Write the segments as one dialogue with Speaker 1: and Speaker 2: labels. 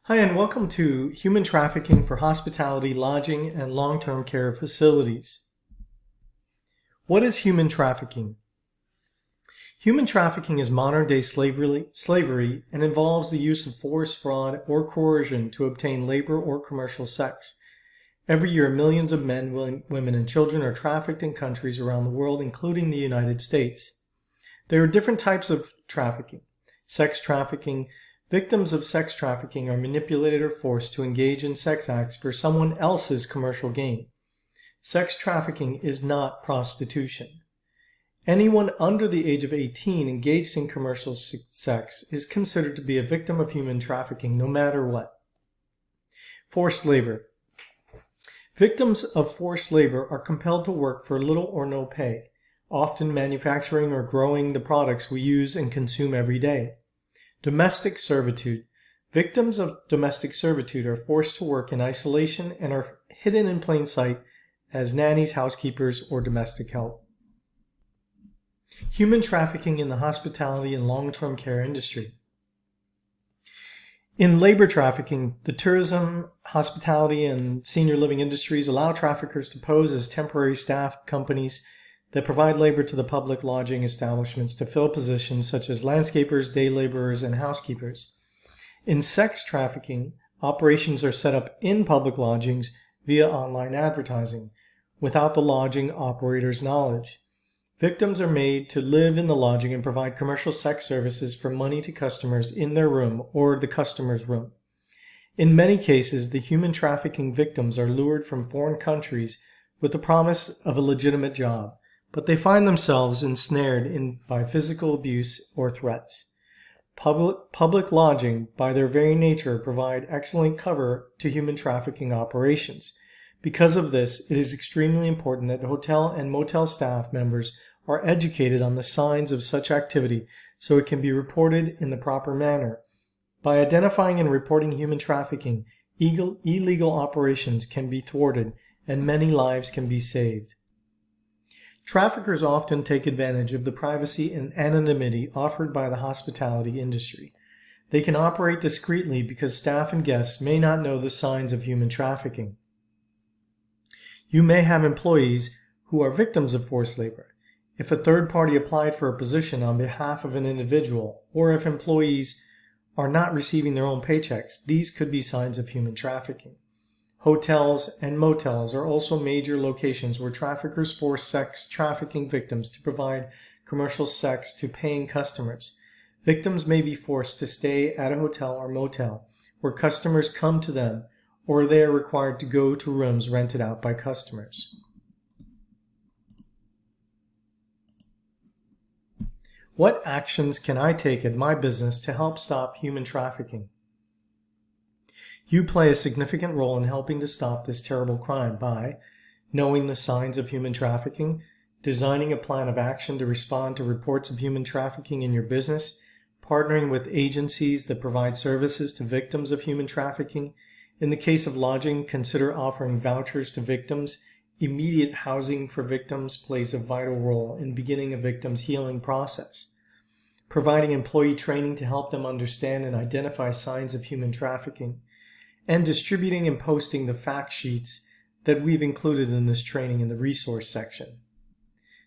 Speaker 1: Hi, and welcome to Human Trafficking for Hospitality, Lodging, and Long-Term Care Facilities. What is human trafficking? Human trafficking is modern-day slavery and involves the use of force, fraud, or coercion to obtain labor or commercial sex. Every year, millions of men, women, and children are trafficked in countries around the world, including the United States. There are different types of trafficking. Sex trafficking. Victims of sex trafficking are manipulated or forced to engage in sex acts for someone else's commercial gain. Sex trafficking is not prostitution. Anyone under the age of 18 engaged in commercial sex is considered to be a victim of human trafficking, no matter what. Forced labor. Victims of forced labor are compelled to work for little or no pay, often manufacturing or growing the products we use and consume every day. Domestic servitude. Victims of domestic servitude are forced to work in isolation and are hidden in plain sight as nannies, housekeepers, or domestic help. Human trafficking in the hospitality and long-term care industry. In labor trafficking, the tourism, hospitality, and senior living industries allow traffickers to pose as temporary staff companies that provide labor to the public lodging establishments to fill positions such as landscapers, day laborers, and housekeepers. In sex trafficking, operations are set up in public lodgings via online advertising, without the lodging operator's knowledge. Victims are made to live in the lodging and provide commercial sex services for money to customers in their room or the customer's room. In many cases, the human trafficking victims are lured from foreign countries with the promise of a legitimate job, but they find themselves ensnared by physical abuse or threats. Public lodging, by their very nature, provide excellent cover to human trafficking operations. Because of this, it is extremely important that hotel and motel staff members are educated on the signs of such activity so it can be reported in the proper manner. By identifying and reporting human trafficking, illegal operations can be thwarted and many lives can be saved. Traffickers often take advantage of the privacy and anonymity offered by the hospitality industry. They can operate discreetly because staff and guests may not know the signs of human trafficking. You may have employees who are victims of forced labor. If a third party applied for a position on behalf of an individual, or if employees are not receiving their own paychecks, these could be signs of human trafficking. Hotels and motels are also major locations where traffickers force sex trafficking victims to provide commercial sex to paying customers. Victims may be forced to stay at a hotel or motel where customers come to them, or they are required to go to rooms rented out by customers. What actions can I take at my business to help stop human trafficking? You play a significant role in helping to stop this terrible crime by knowing the signs of human trafficking, designing a plan of action to respond to reports of human trafficking in your business, partnering with agencies that provide services to victims of human trafficking. In the case of lodging, consider offering vouchers to victims. Immediate housing for victims plays a vital role in beginning a victim's healing process. Providing employee training to help them understand and identify signs of human trafficking, and distributing and posting the fact sheets that we've included in this training in the resource section.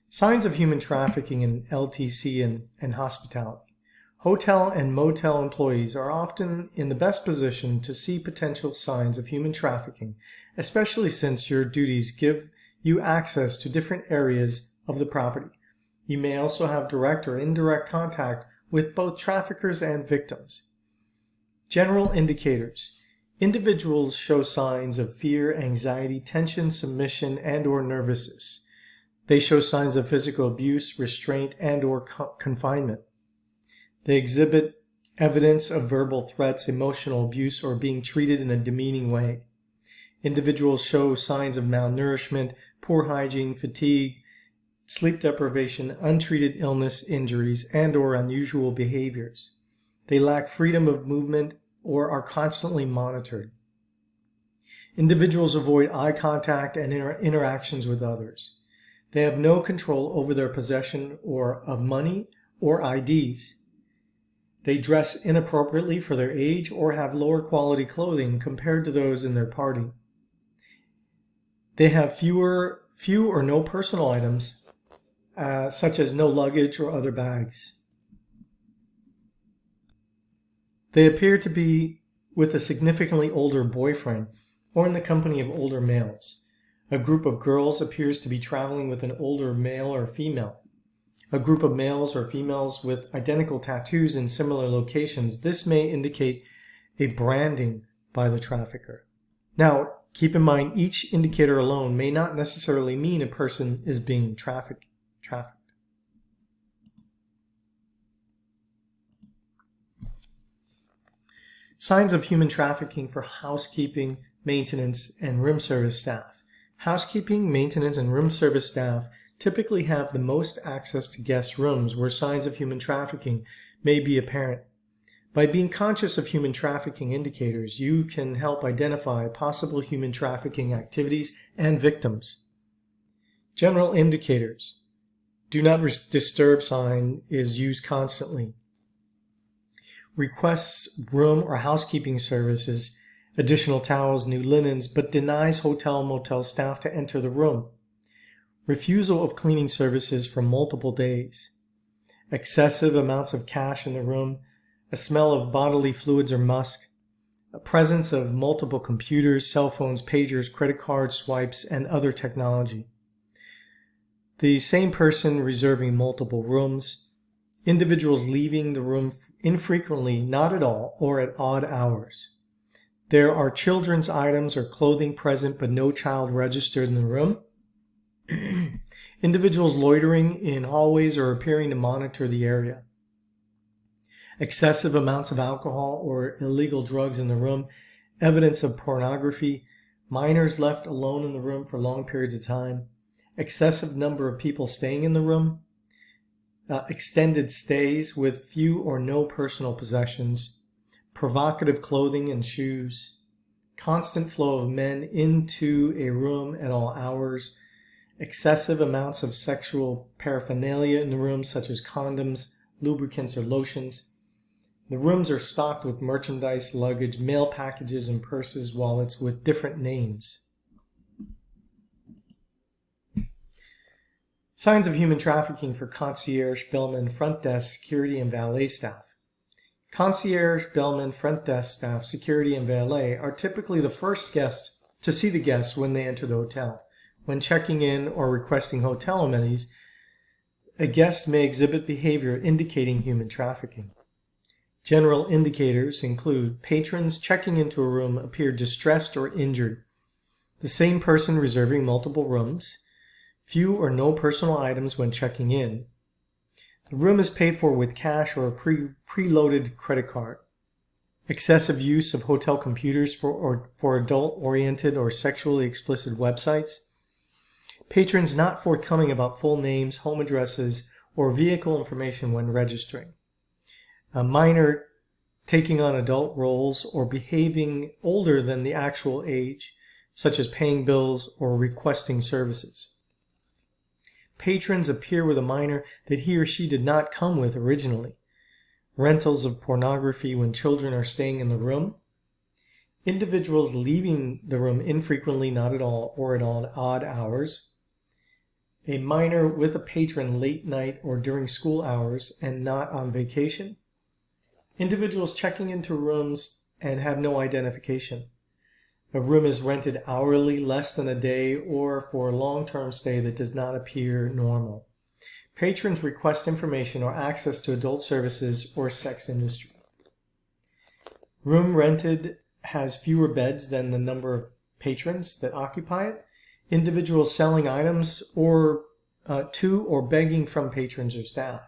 Speaker 1: Signs of human trafficking in LTC and hospitality. Hotel and motel employees are often in the best position to see potential signs of human trafficking, especially since your duties give you access to different areas of the property. You may also have direct or indirect contact with both traffickers and victims. General indicators. Individuals show signs of fear, anxiety, tension, submission, and/or nervousness. They show signs of physical abuse, restraint, and/or confinement. They exhibit evidence of verbal threats, emotional abuse, or being treated in a demeaning way. Individuals show signs of malnourishment, poor hygiene, fatigue, sleep deprivation, untreated illness, injuries, and/or unusual behaviors. They lack freedom of movement or are constantly monitored. Individuals avoid eye contact and interactions with others. They have no control over their possession of money or IDs. They dress inappropriately for their age or have lower quality clothing compared to those in their party. They have few or no personal items, such as no luggage or other bags. They appear to be with a significantly older boyfriend or in the company of older males. A group of girls appears to be traveling with an older male or female. A group of males or females with identical tattoos in similar locations. This may indicate a branding by the trafficker. Now, keep in mind, each indicator alone may not necessarily mean a person is being trafficked. Signs of human trafficking for housekeeping, maintenance, and room service staff. Housekeeping, maintenance, and room service staff typically have the most access to guest rooms where signs of human trafficking may be apparent. By being conscious of human trafficking indicators, you can help identify possible human trafficking activities and victims. General indicators. Do not disturb sign is used constantly. Requests room or housekeeping services, additional towels, new linens, but denies hotel motel staff to enter the room. Refusal of cleaning services for multiple days. Excessive amounts of cash in the room. A smell of bodily fluids or musk. A presence of multiple computers, cell phones, pagers, credit cards, swipes, and other technology. The same person reserving multiple rooms. Individuals leaving the room infrequently, not at all, or at odd hours. There are children's items or clothing present but no child registered in the room. Individuals loitering in hallways or appearing to monitor the area. Excessive amounts of alcohol or illegal drugs in the room. Evidence of pornography. Minors left alone in the room for long periods of time. Excessive number of people staying in the room. Extended stays with few or no personal possessions. Provocative clothing and shoes. Constant flow of men into a room at all hours. Excessive amounts of sexual paraphernalia in the room, such as condoms, lubricants, or lotions. The rooms are stocked with merchandise, luggage, mail packages, and purses, wallets with different names. Signs of human trafficking for concierge, bellman, front desk, security, and valet staff. Concierge, bellman, front desk staff, security, and valet are typically the first guests to see the guests when they enter the hotel. When checking in or requesting hotel amenities, a guest may exhibit behavior indicating human trafficking. General indicators include patrons checking into a room appear distressed or injured, the same person reserving multiple rooms, few or no personal items when checking in, the room is paid for with cash or a preloaded credit card, excessive use of hotel computers for adult-oriented or sexually explicit websites, patrons not forthcoming about full names, home addresses, or vehicle information when registering. A minor taking on adult roles or behaving older than the actual age, such as paying bills or requesting services. Patrons appear with a minor that he or she did not come with originally. Rentals of pornography when children are staying in the room. Individuals leaving the room infrequently, not at all, or at odd hours. A minor with a patron late night or during school hours and not on vacation. Individuals checking into rooms and have no identification. A room is rented hourly, less than a day, or for a long-term stay that does not appear normal. Patrons request information or access to adult services or sex industry. Room rented has fewer beds than the number of patrons that occupy it. Individuals selling items to or begging from patrons or staff.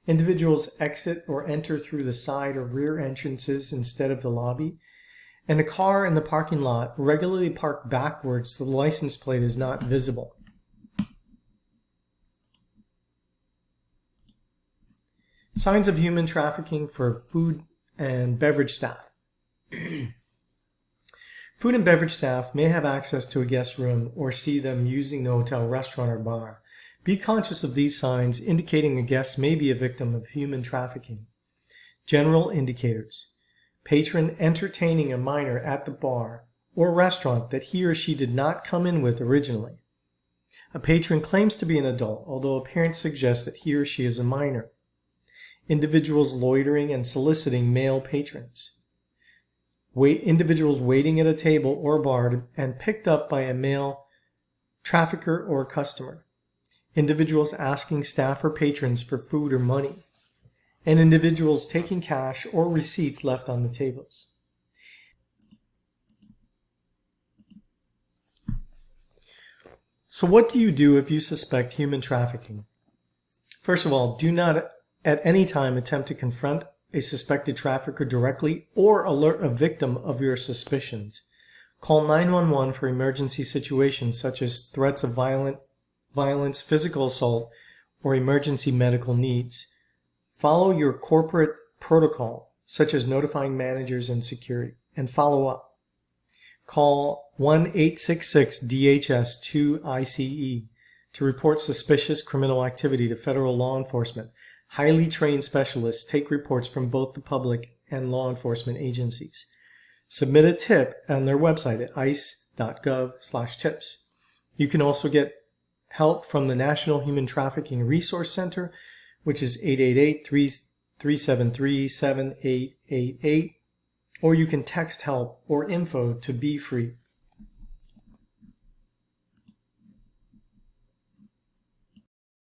Speaker 1: Individuals exit or enter through the side or rear entrances instead of the lobby. And a car in the parking lot regularly parked backwards so the license plate is not visible. Signs of human trafficking for food and beverage staff. Food and beverage staff may have access to a guest room or see them using the hotel restaurant or bar. Be conscious of these signs indicating a guest may be a victim of human trafficking. General indicators. Patron entertaining a minor at the bar or restaurant that he or she did not come in with originally. A patron claims to be an adult, although a parent suggests that he or she is a minor. Individuals loitering and soliciting male patrons. Individuals waiting at a table or bar and picked up by a male trafficker or customer. Individuals asking staff or patrons for food or money. And individuals taking cash or receipts left on the tables. So what do you do if you suspect human trafficking? First of all, do not at any time attempt to confront a suspected trafficker directly or alert a victim of your suspicions. Call 911 for emergency situations such as threats of violence, physical assault, or emergency medical needs. Follow your corporate protocol, such as notifying managers and security, and follow up. Call 1-866-DHS-2-ICE to report suspicious criminal activity to federal law enforcement. Highly trained specialists take reports from both the public and law enforcement agencies. Submit a tip on their website at ice.gov/tips. You can also get help from the National Human Trafficking Resource Center, which is 888-373-7888, or you can text help or info to Be Free